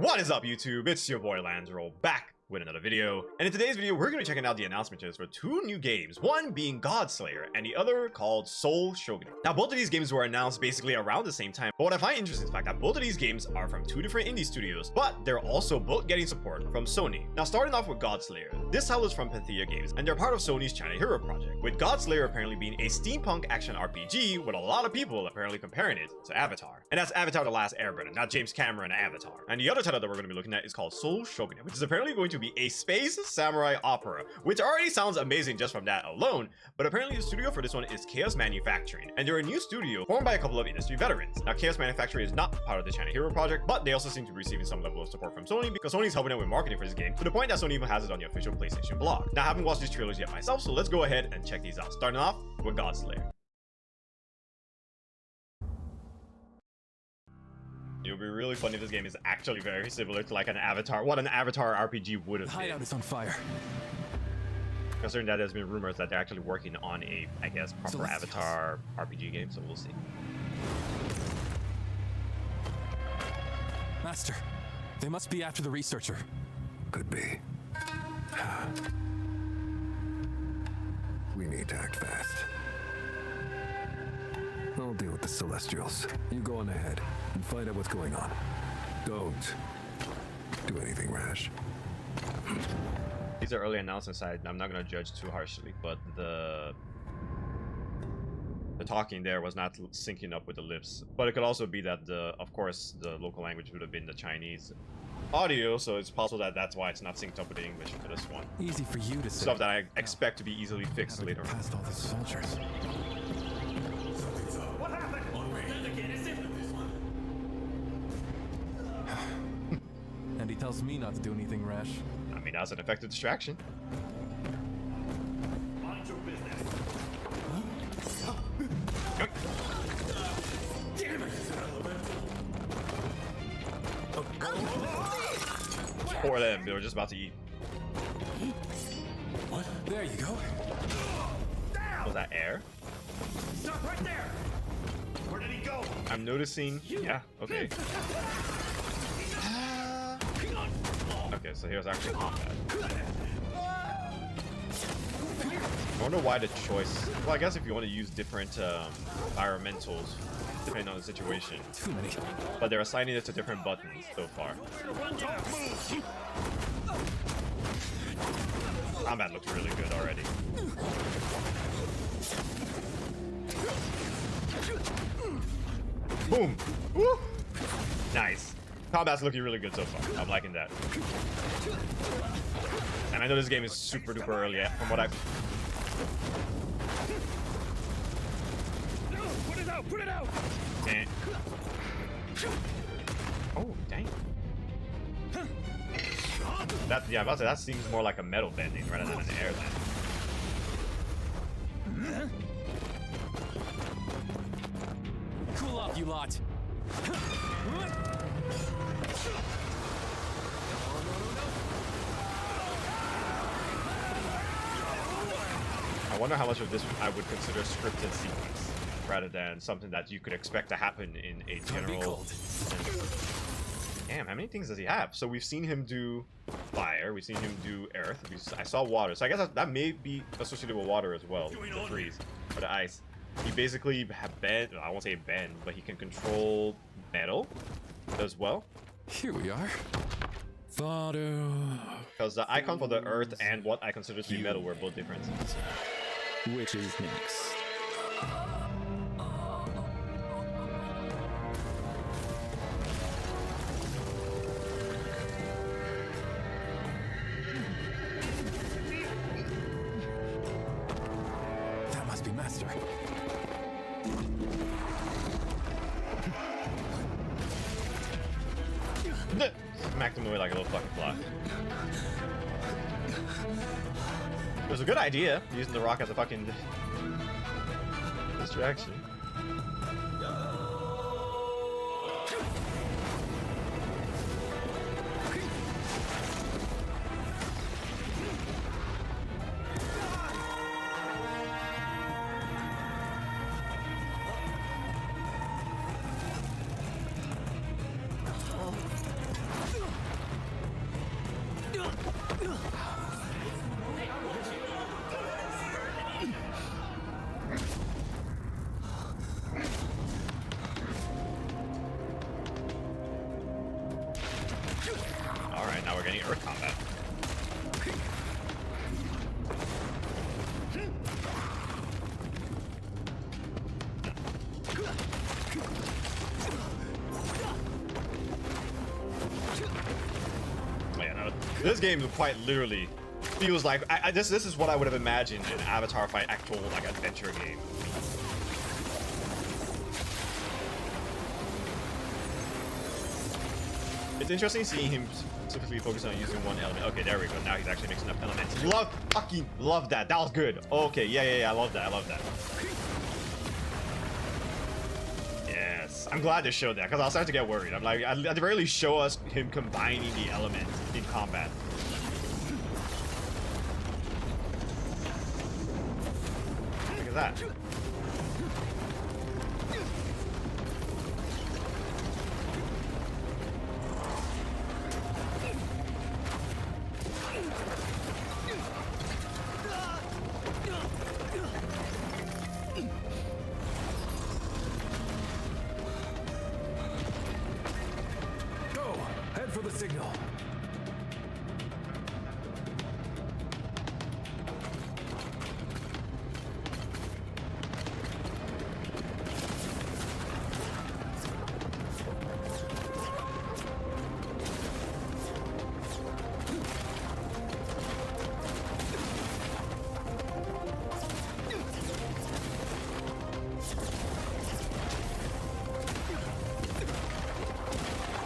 What is up, YouTube? It's your boy Lanzeral back with another video, and in today's video we're going to be checking out the announcements for two new games, one being Godslayer and the other called Sol Shogunate. Now both of these games were announced basically around the same time, but what I find interesting is the fact that both of these games are from two different indie studios, but they're also both getting support from Sony. Now starting off with Godslayer, this title is from Panthea Games and they're part of Sony's China Hero project, with Godslayer apparently being a steampunk action RPG with a lot of people apparently comparing it to Avatar. And that's Avatar: The Last Airbender, not James Cameron Avatar. And the other title that we're going to be looking at is called Sol Shogunate, which is apparently going to be a space samurai opera, which already sounds amazing just from that alone. But apparently the studio for this one is Chaos Manufacturing, and they're a new studio formed by a couple of industry veterans. Now Chaos Manufacturing is not part of the China Hero project, but they also seem to be receiving some level of support from Sony because Sony's helping them with marketing for this game, to the point that Sony even has it on the official PlayStation blog. Now I haven't watched these trailers yet myself, so let's go ahead and check these out, starting off with Godslayer. It would be really funny if this game is actually very similar to like an Avatar, what an Avatar RPG would have been. The hideout is on fire. Considering that there's been rumors that they're actually working on a, I guess, proper Avatar RPG game, so we'll see. Master, they must be after the researcher. Could be. We need to act fast. I'll deal with the Celestials. You go on ahead and find out what's going on. Don't do anything rash. These are early announcements. I'm not going to judge too harshly, but the talking there was not syncing up with the lips. But it could also be that, of course, the local language would have been the Chinese audio, so it's possible that that's why it's not synced up with the English for this one. Easy for you to say. Stuff that I expect to be easily fixed later on. Past all the soldiers. What happened? And he tells me not to do anything rash. I mean, that's an effective distraction. Mind your business. Damn it! Poor them, they were just about to eat. What? There you go. Was that air? Stop right there! Where did he go? I'm noticing. Yeah, okay. Okay, so here's actually combat. I wonder why the choice. Well, I guess if you want to use different environmentals, depending on the situation. Too many. But they're assigning it to different buttons so far. Combat looks really good already. Boom! Woo! Nice. Combat's looking really good so far. I'm liking that. And I know this game is super duper early from what I've... Put it out! Put it out! Eh. Oh, dang. That, yeah, I was about to say, that seems more like a metal bending rather than an air bending. Cool off, you lot. I wonder how much of this I would consider a scripted sequence rather than something that you could expect to happen in a general. Damn, how many things does he have? So we've seen him do fire, we've seen him do earth, I saw water, so I guess that may be associated with water as well, the freeze or the ice. He basically bend, I won't say bend, but he can control metal as well. Here we are. Fodder. Because the icon for the earth and what I consider to be metal were both different. Which is next? That must be Master. Smacked him away like a little fucking fly. It was a good idea, using the rock as a fucking distraction. we're getting earth combat. Oh, yeah, no, this game quite literally feels like this is what I would have imagined an Avatar fight actual like adventure game. It's interesting seeing him specifically focus on using one element. Okay, there we go. Now he's actually mixing up elements. Fucking love that. That was good. Okay, yeah. I love that. Yes, I'm glad they showed that because I was starting to get worried. I'm like, at the very least, show us him combining the elements in combat. Look at that. For the signal.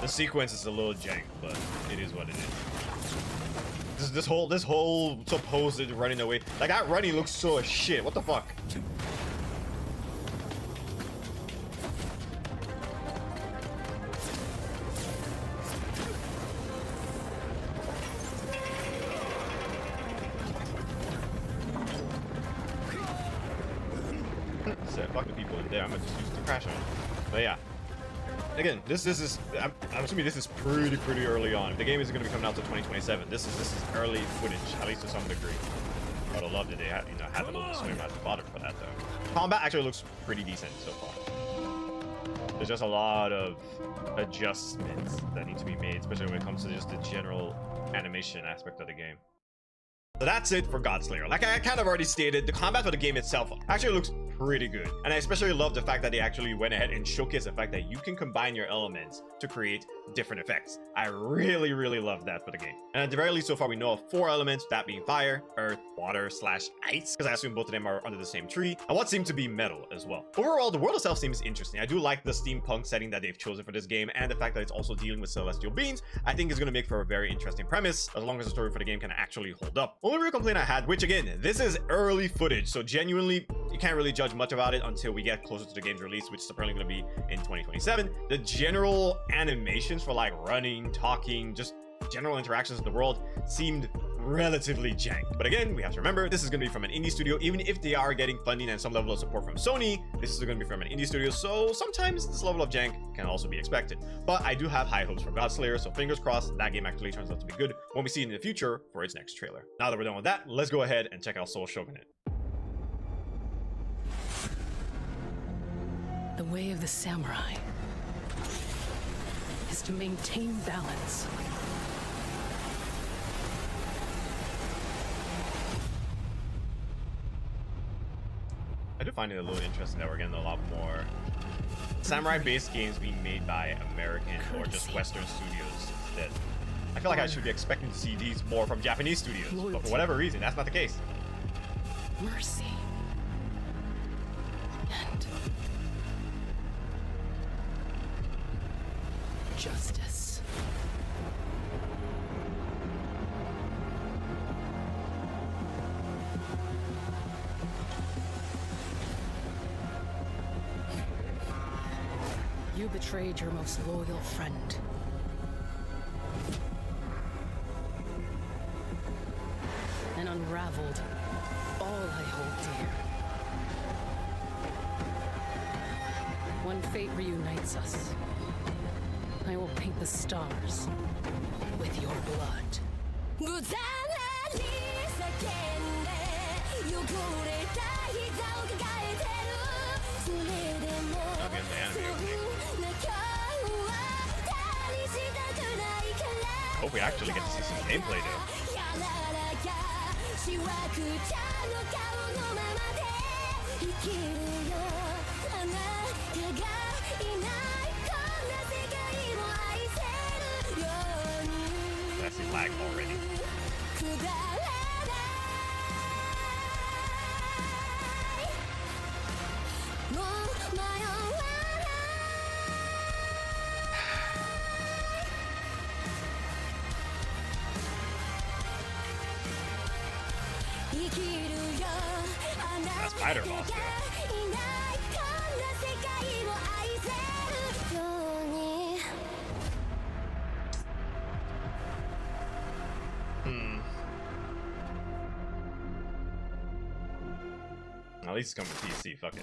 The sequence is a little jank, but it is what it is. This whole supposed running away, like that running looks so as shit. What the fuck? Said fuck the people in there. I'm gonna just use the crash on. But yeah. Again, this is I'm assuming this is pretty early on. If the game isn't going to be coming out till 2027, this is early footage, at least to some degree. I would have loved it. They had a little disclaimer at the bottom for that though. Combat actually looks pretty decent so far. There's just a lot of adjustments that need to be made, especially when it comes to just the general animation aspect of the game. So that's it for Godslayer. Like I kind of already stated, the combat for the game itself actually looks pretty good. And I especially love the fact that they actually went ahead and showcased the fact that you can combine your elements to create different effects. I really love that for the game. And at the very least, so far we know of 4 elements, that being fire, earth, water / ice, because I assume both of them are under the same tree, and what seemed to be metal as well. Overall, the world itself seems interesting. I do like the steampunk setting that they've chosen for this game, and the fact that it's also dealing with celestial beings. I think is going to make for a very interesting premise, as long as the story for the game can actually hold up. Only real complaint I had, which again, this is early footage, so genuinely, you can't really judge much about it until we get closer to the game's release, which is apparently going to be in 2027. The general animations for like running, talking, just general interactions in the world seemed relatively jank. But again, we have to remember this is going to be from an indie studio. Even if they are getting funding and some level of support from Sony, this is going to be from an indie studio, so sometimes this level of jank can also be expected. But I do have high hopes for Godslayer, so fingers crossed that game actually turns out to be good when we see it in the future for its next trailer. Now that we're done with that, let's go ahead and check out Sol Shogunate. The way of the samurai is to maintain balance. I do find it a little interesting that we're getting a lot more samurai-based games being made by American or just Western studios instead. I feel like I should be expecting to see these more from Japanese studios, but for whatever reason, that's not the case. Mercy. And justice. You betrayed your most loyal friend. And unraveled all I hold dear. When fate reunites us, I will paint the stars with your blood. hope we actually get to see some gameplay though. I see lag already. That spider boss though. At least it's coming to PC, fuck it.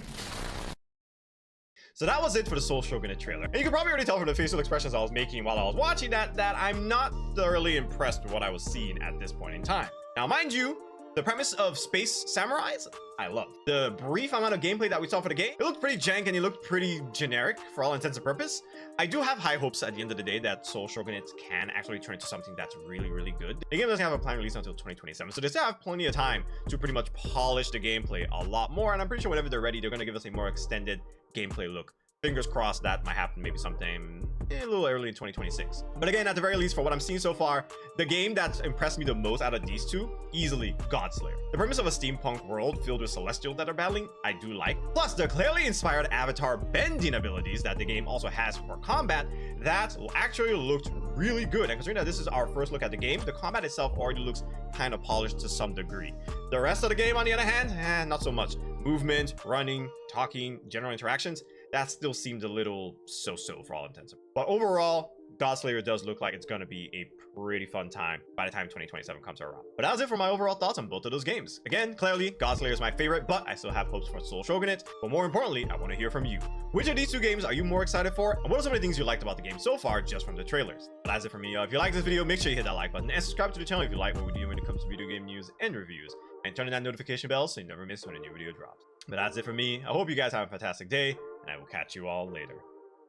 So that was it for the Sol Shogunate trailer. And you can probably already tell from the facial expressions I was making while I was watching that I'm not thoroughly impressed with what I was seeing at this point in time. Now, mind you, the premise of space samurais, I love. The brief amount of gameplay that we saw for the game, it looked pretty jank and it looked pretty generic for all intents and purposes. I do have high hopes at the end of the day that Sol Shogunate can actually turn into something that's really, really good. The game doesn't have a planned release until 2027, so they still have plenty of time to pretty much polish the gameplay a lot more. And I'm pretty sure whenever they're ready, they're going to give us a more extended gameplay look. Fingers crossed that might happen maybe sometime a little early in 2026. But again, at the very least, for what I'm seeing so far, the game that's impressed me the most out of these two, easily Godslayer. The premise of a steampunk world filled with celestials that are battling, I do like. Plus, the clearly inspired avatar bending abilities that the game also has for combat, that actually looked really good. And considering that this is our first look at the game, the combat itself already looks kind of polished to some degree. The rest of the game, on the other hand, not so much. Movement, running, talking, general interactions, that still seemed a little so-so for all intents. But overall, Godslayer does look like it's going to be a pretty fun time by the time 2027 comes around. But that was it for my overall thoughts on both of those games. Again, clearly, Godslayer is my favorite, but I still have hopes for Sol Shogunate. But more importantly, I want to hear from you. Which of these two games are you more excited for? And what are some of the things you liked about the game so far just from the trailers? But that's it for me. If you like this video, make sure you hit that like button and subscribe to the channel if you like what we do when it comes to video game news and reviews. And turn on that notification bell so you never miss when a new video drops. But that's it for me. I hope you guys have a fantastic day, and I will catch you all later.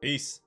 Peace.